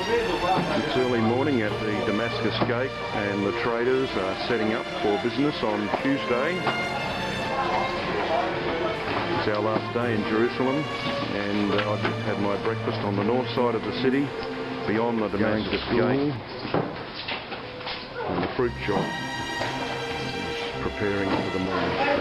It's early morning at the Damascus Gate and the traders are setting up for business on Tuesday. It's our last day in Jerusalem and I've just had my breakfast on the north side of the city beyond the Damascus Gate, and the fruit shop is preparing for the morning show.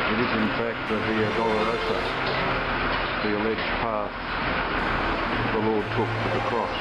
It is in fact the Via Dolorosa, the alleged path the Lord took to the cross.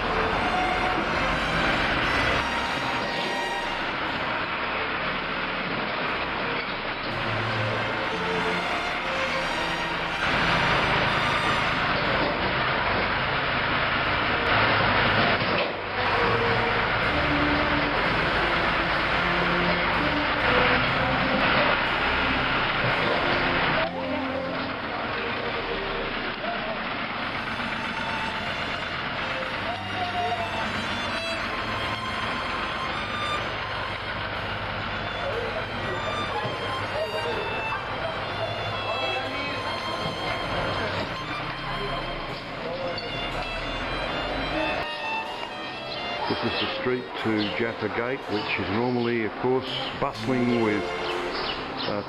This is the street to Jaffa Gate, which is normally, of course, bustling with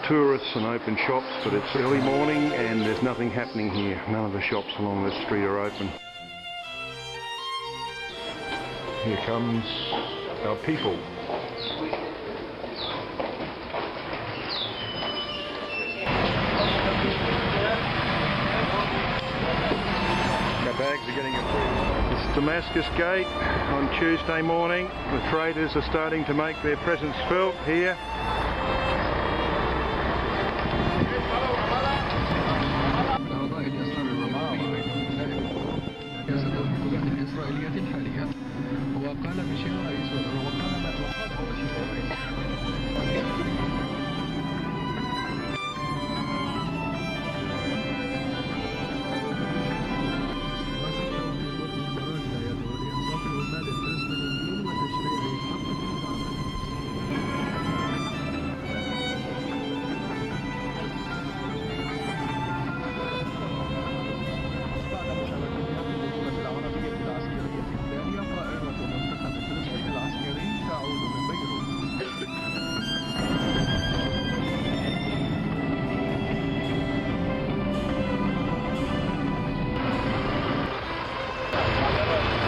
tourists and open shops, but it's early morning and there's nothing happening here. None of the shops along this street are open. Here comes our people. Our bags are getting approved. It's Damascus Gate on Tuesday morning. The traders are starting to make their presence felt here.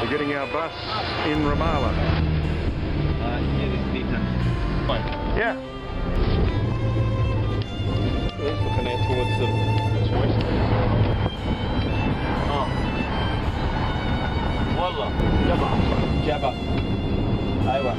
We're getting our bus in Ramallah. Yeah. It's looking out towards the west. Oh. Wallah. Jabba. Aywa.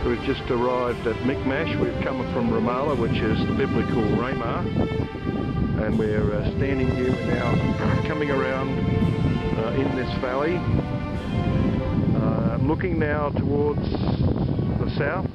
We've just arrived at Mikmash. We've come from Ramallah, which is the biblical Ramah, and we're standing here now, coming around in this valley, looking now towards the south.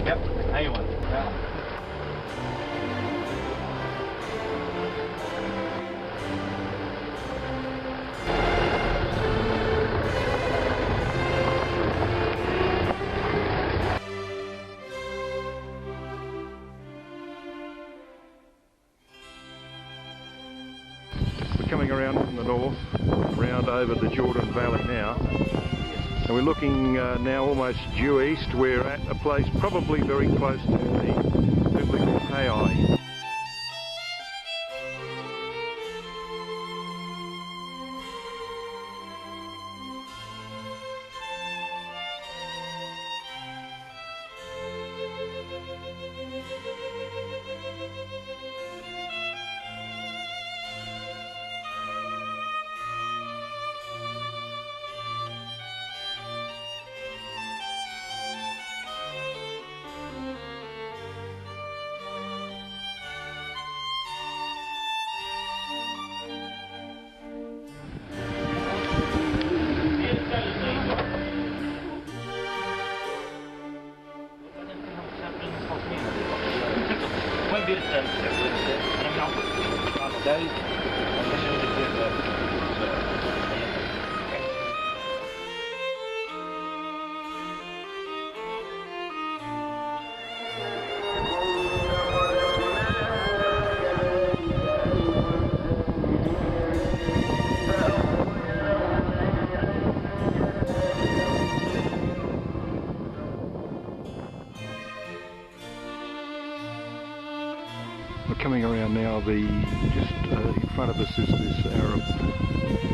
Yep. We're coming around from the north, round over the Jordan Valley now, and we're looking now almost due east. We're at a place probably very close to the biblical Ai. We're coming around now, just in front of us is this Arab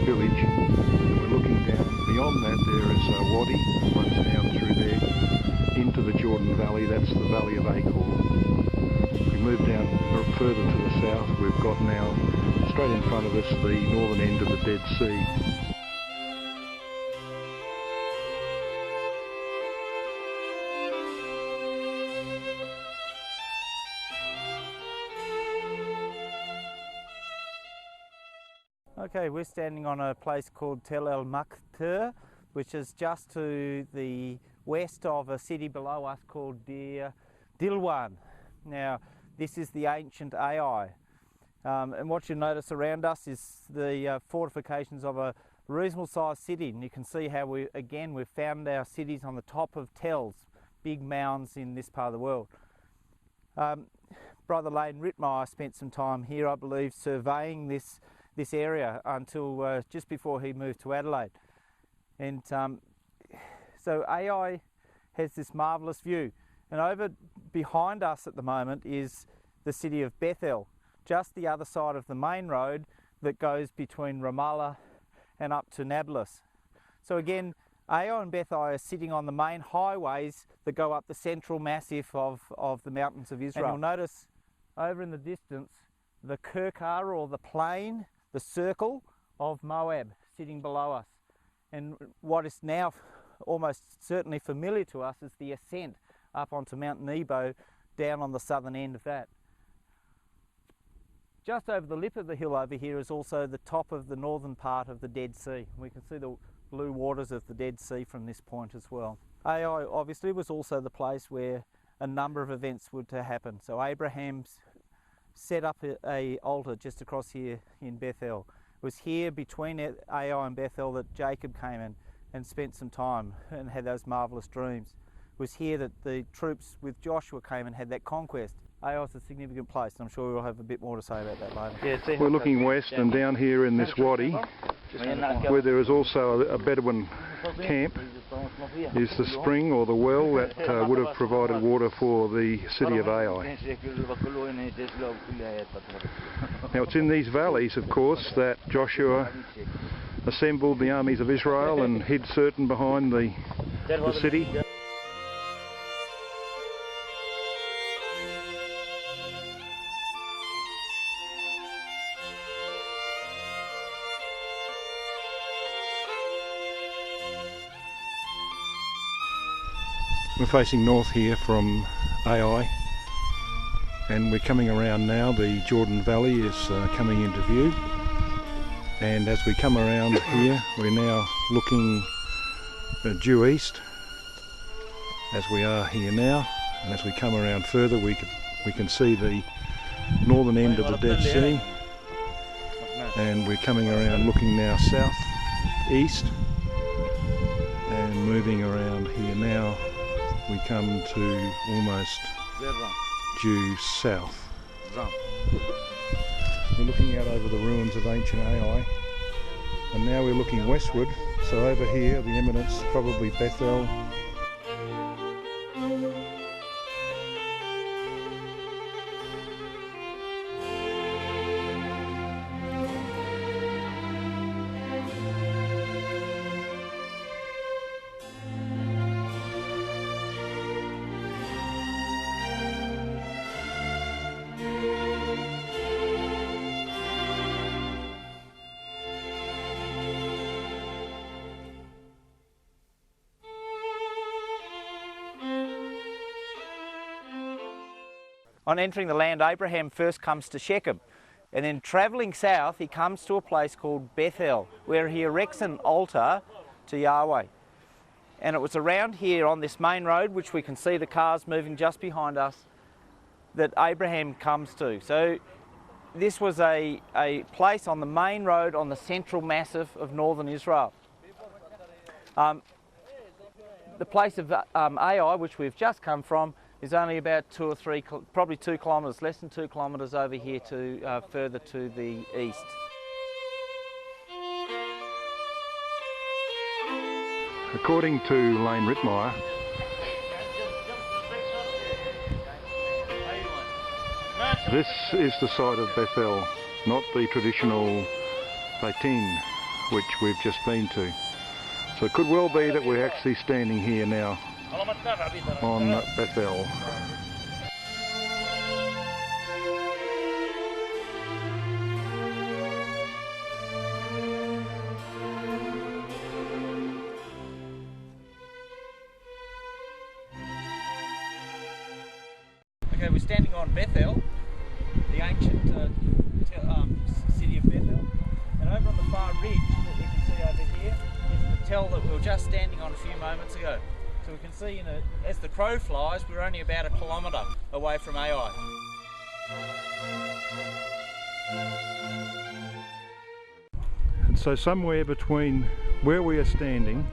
village, and we're looking down. Beyond that there is a wadi that runs down through there into the Jordan Valley. That's the Valley of Achor. If we move down further to the south, we've got now straight in front of us the northern end of the Dead Sea. Okay, we're standing on a place called Tel El Maktir, which is just to the west of a city below us called Deir Dilwan. Now, this is the ancient Ai. And what you'll notice around us is the fortifications of a reasonable sized city. And you can see how we've found our cities on the top of tells, big mounds in this part of the world. Brother Lane Rittmeyer spent some time here, I believe, surveying this area until just before he moved to Adelaide. And so Ai has this marvellous view. And over behind us at the moment is the city of Bethel, just the other side of the main road that goes between Ramallah and up to Nablus. So again, Ai and Bethel are sitting on the main highways that go up the central massif of the mountains of Israel. And you'll notice over in the distance the Kirkar, or the plain, the circle of Moab sitting below us. And what is now almost certainly familiar to us is the ascent up onto Mount Nebo down on the southern end of that. Just over the lip of the hill over here is also the top of the northern part of the Dead Sea. We can see the blue waters of the Dead Sea from this point as well. Ai obviously was also the place where a number of events were to happen. So Abraham's set up a altar just across here in Bethel. It was here between Ai and Bethel that Jacob came in and spent some time and had those marvellous dreams. It was here that the troops with Joshua came and had that conquest. Ai is a significant place, and I'm sure we'll have a bit more to say about that later. We're looking west, and down here in this wadi, where there is also a Bedouin camp, is the spring or the well that would have provided water for the city of Ai. Now it's in these valleys, of course, that Joshua assembled the armies of Israel and hid certain behind the city. We're facing north here from Ai, and we're coming around now. The Jordan Valley is coming into view, and as we come around here we're now looking due east, as we are here now, And as we come around further, we can see the northern end of the Dead Sea, and we're coming around looking now south, east, and moving around here now we come to almost due south. We're looking out over the ruins of ancient Ai, and now we're looking westward, so over here the eminence, probably Bethel. On entering the land, Abraham first comes to Shechem, and then travelling south he comes to a place called Bethel, where he erects an altar to Yahweh. And it was around here on this main road, which we can see the cars moving just behind us, that Abraham comes to. So this was a place on the main road on the central massif of northern Israel. The place of Ai, which we've just come from, is only about 2 or 3, probably 2 kilometres, less than 2 kilometres over here to further to the east. According to Lane Rittmeyer, this is the site of Bethel, not the traditional Beitin, which we've just been to. So it could well be that we're actually standing here now on Bethel. Okay, we're standing on Bethel, the ancient city of Bethel, and over on the far ridge that we can see over here is the tell that we were just standing on a few moments ago. So we can see as the crow flies, we're only about 1 kilometre away from Ai. And so somewhere between where we are standing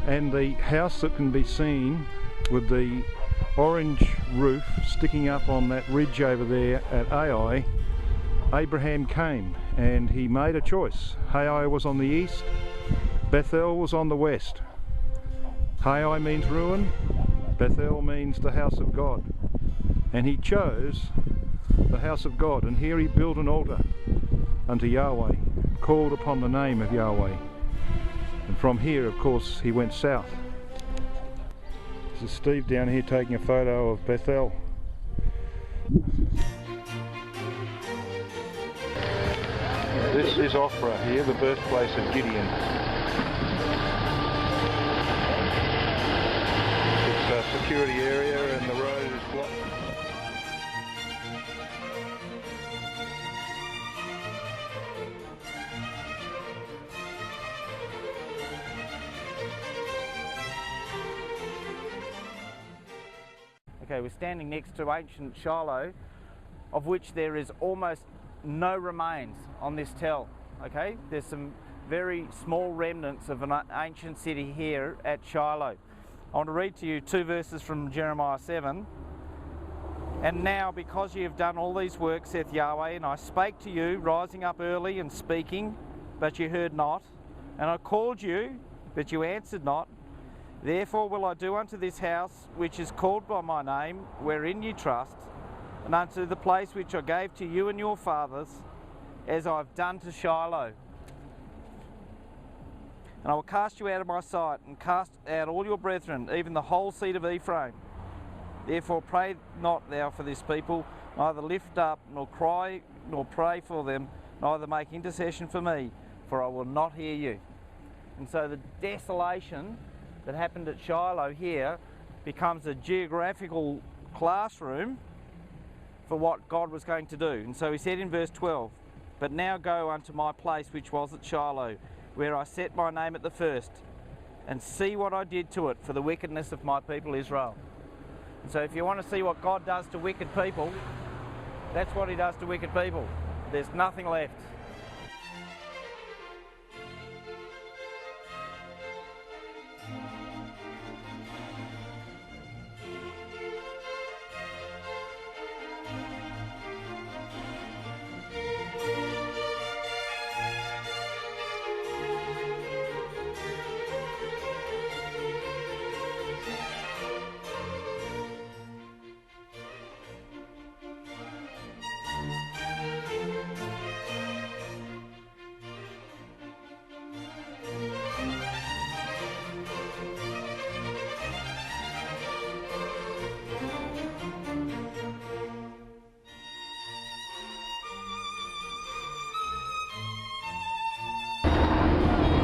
and the house that can be seen with the orange roof sticking up on that ridge over there at Ai, Abraham came and he made a choice. Ai was on the east, Bethel was on the west. Ai means ruin, Bethel means the house of God. And he chose the house of God, and here he built an altar unto Yahweh, called upon the name of Yahweh. And from here, of course, he went south. This is Steve down here taking a photo of Bethel. This is Ophrah here, the birthplace of Gideon. It's a security area and the road is blocked. Okay, we're standing next to ancient Shiloh, of which there is almost no remains on this tell. Okay, there's some very small remnants of an ancient city here at Shiloh. I want to read to you 2 verses from Jeremiah 7. And now, because ye have done all these works, saith Yahweh, and I spake to you, rising up early and speaking, but you heard not, and I called you, but you answered not. Therefore will I do unto this house, which is called by my name, wherein ye trust, and unto the place which I gave to you and your fathers, as I have done to Shiloh. And I will cast you out of my sight, and cast out all your brethren, even the whole seed of Ephraim. Therefore pray not thou for this people, neither lift up, nor cry, nor pray for them, neither make intercession for me, for I will not hear you. And so the desolation that happened at Shiloh here becomes a geographical classroom for what God was going to do. And so he said in verse 12, but now go unto my place which was at Shiloh, where I set my name at the first, and see what I did to it for the wickedness of my people Israel. So if you want to see what God does to wicked people, that's what he does to wicked people. There's nothing left.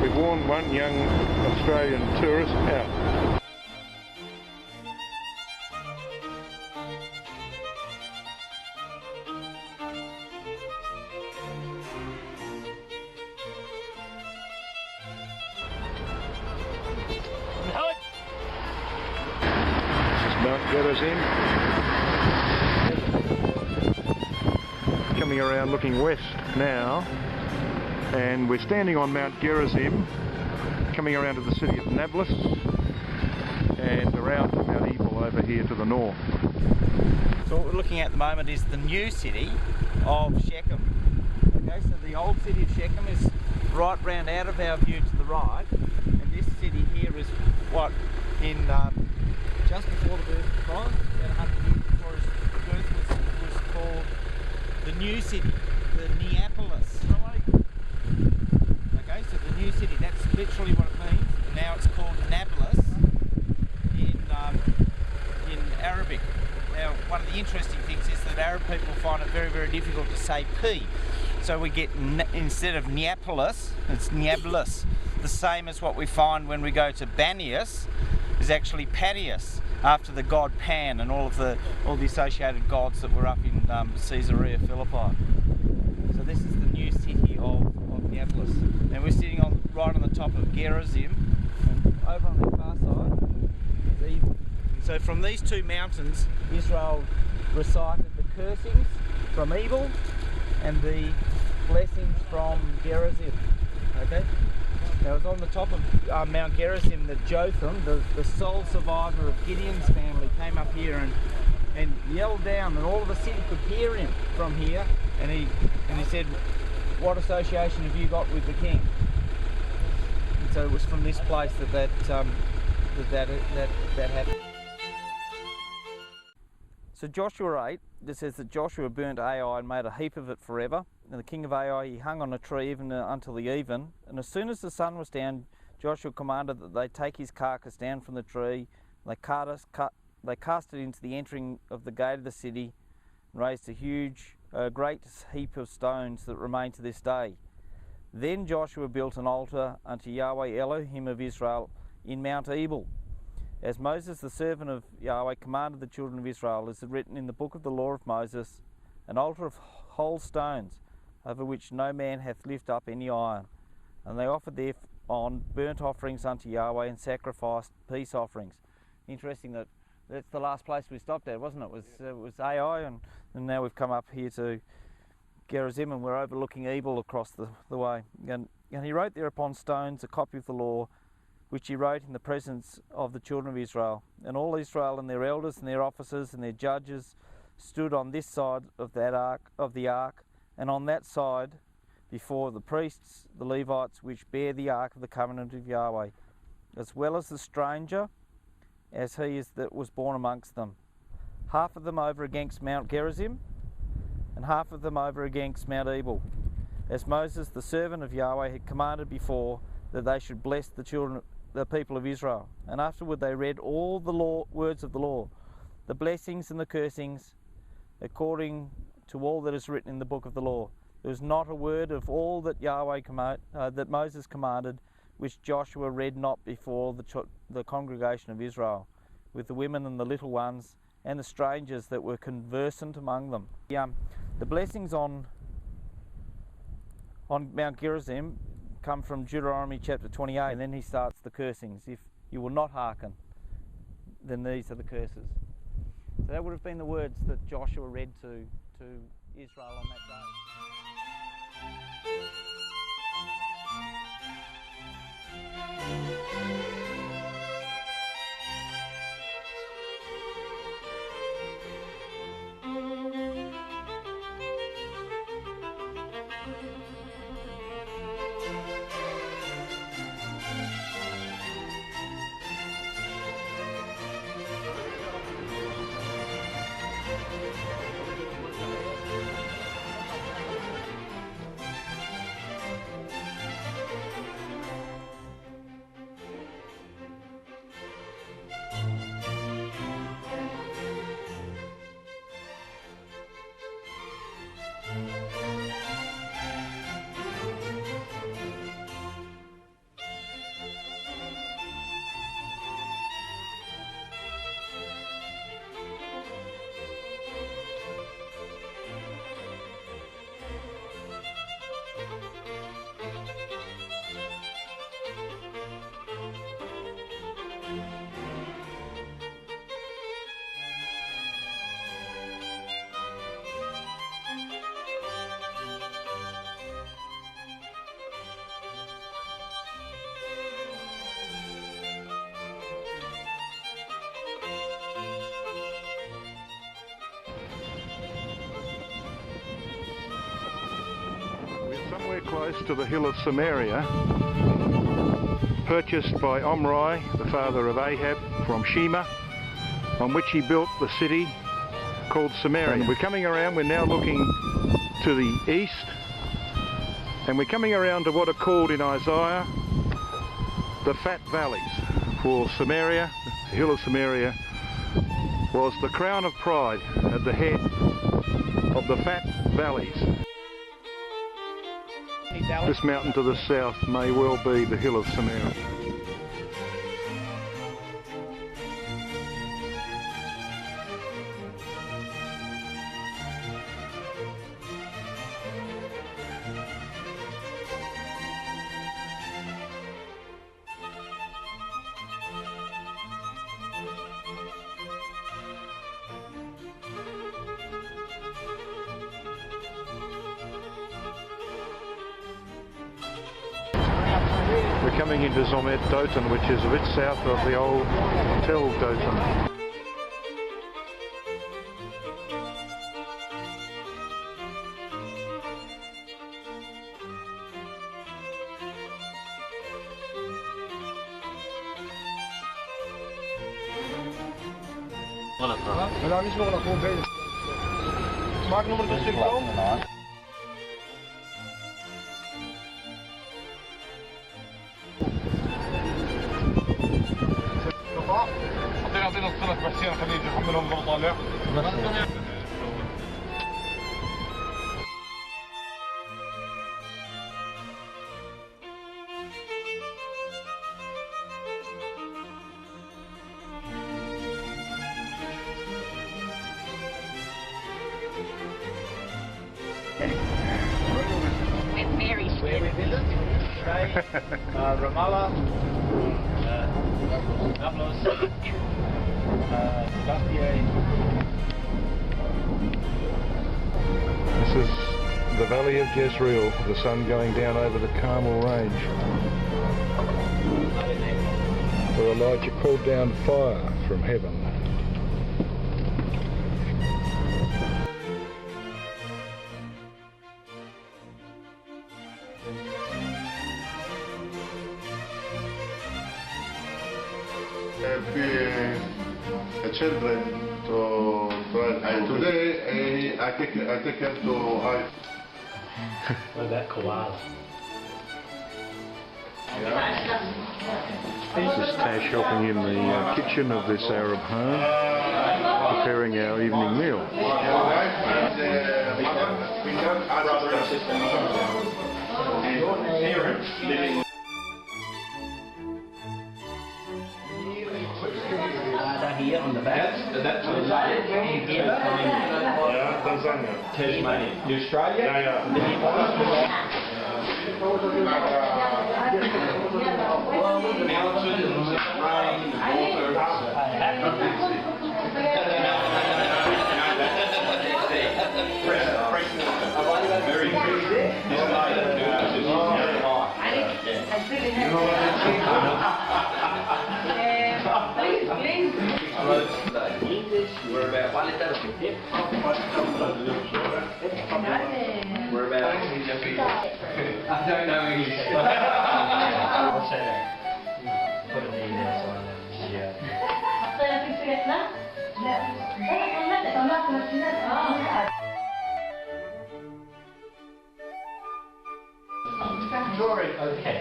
We've warned one young Australian tourist out. This is Mount Gerizim. Coming around looking west now. And we're standing on Mount Gerizim, coming around to the city of Nablus and around to Mount Ebal over here to the north. So what we're looking at the moment is the new city of Shechem. Okay, so the old city of Shechem is right round out of our view to the right, and this city here is what in just before the birth of Christ, about 100 years before his birth, was called the new city, the Neapolis. Okay, so the new city, that's literally what it means. Now it's called Nablus in Arabic. Now, one of the interesting things is that Arab people find it very, very difficult to say P. So we get, instead of Neapolis, it's Nablus. The same as what we find when we go to Banias, is actually Patius, after the god Pan and all the associated gods that were up in Caesarea Philippi. So this is the new city of Nablus. And we're sitting right on the top of Gerizim, and over on the far side is Ebal. So from these two mountains, Israel recited the cursings from Ebal and the blessings from Gerizim. Okay? Now it was on the top of Mount Gerizim that Jotham, the sole survivor of Gideon's family, came up here and yelled down, and all of the city could hear him from here, and he said, "What association have you got with the king?" And so it was from this place that happened. So Joshua 8, it says that Joshua burnt Ai and made a heap of it forever. And the king of Ai, he hung on a tree even until the even. And as soon as the sun was down, Joshua commanded that they take his carcass down from the tree. They cast it into the entering of the gate of the city, and raised a great heap of stones that remain to this day. Then Joshua built an altar unto Yahweh Elohim of Israel in Mount Ebal, as Moses the servant of Yahweh commanded the children of Israel, as written in the book of the law of Moses, an altar of whole stones, over which no man hath lifted up any iron. And they offered thereon burnt offerings unto Yahweh, and sacrificed peace offerings. Interesting that that's the last place we stopped at, wasn't it? It was Ai, and now we've come up here to Gerizim, and we're overlooking Ebal across the way. And he wrote there upon stones a copy of the law, which he wrote in the presence of the children of Israel. And all Israel and their elders and their officers and their judges stood on this side of the ark, and on that side before the priests, the Levites, which bear the ark of the covenant of Yahweh, as well as the stranger, as he is that was born amongst them. Half of them over against Mount Gerizim, and half of them over against Mount Ebal, as Moses the servant of Yahweh had commanded before, that they should bless the people of Israel. And afterward they read all the words of the law, the blessings and the cursings, according to all that is written in the book of the law. There was not a word of all that that Moses commanded, which Joshua read not before the congregation of Israel, with the women and the little ones, and the strangers that were conversant among them. The blessings on Mount Gerizim come from Deuteronomy chapter 28, and then he starts the cursings. If you will not hearken, then these are the curses. So that would have been the words that Joshua read to Israel on that day. Somewhere close to the hill of Samaria, purchased by Omri, the father of Ahab, from Shema, on which he built the city called Samaria. And we're coming around, we're now looking to the east, and we're coming around to what are called in Isaiah the Fat Valleys. For Samaria, the hill of Samaria, was the crown of pride at the head of the Fat Valleys. This mountain to the south may well be the hill of Samaria. We're coming into Zomet Dotan, which is a bit south of the old Tel Dotan. اعطينا الصلة بحسين خليه يحملهم ضغط عليه. Ramallah, This is the valley of Jezreel, the sun going down over the Carmel range, where Elijah called down fire from heaven. Children today I take them to high. Look at that koala. This is Tash helping in the kitchen of this Arab home, preparing our evening meal. Parents living here on the back. That's Tanzania. Tasmania. Australia? Yeah. Please. English, we're about one letter of tip. We're about. I don't know English. What's that? Put it in there so I know. Drawing. Okay.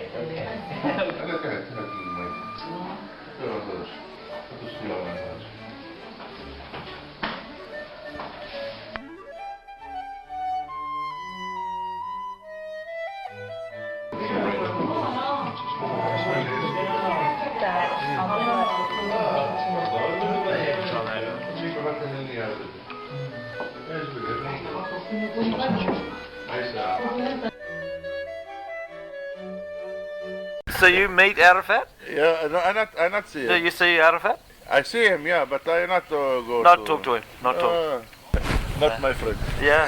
So you meet Arafat? Yeah, no, I not see Do him. you see Arafat? I see him, yeah, but I not go Not talk to him. Not talk. Not my friend. Yeah.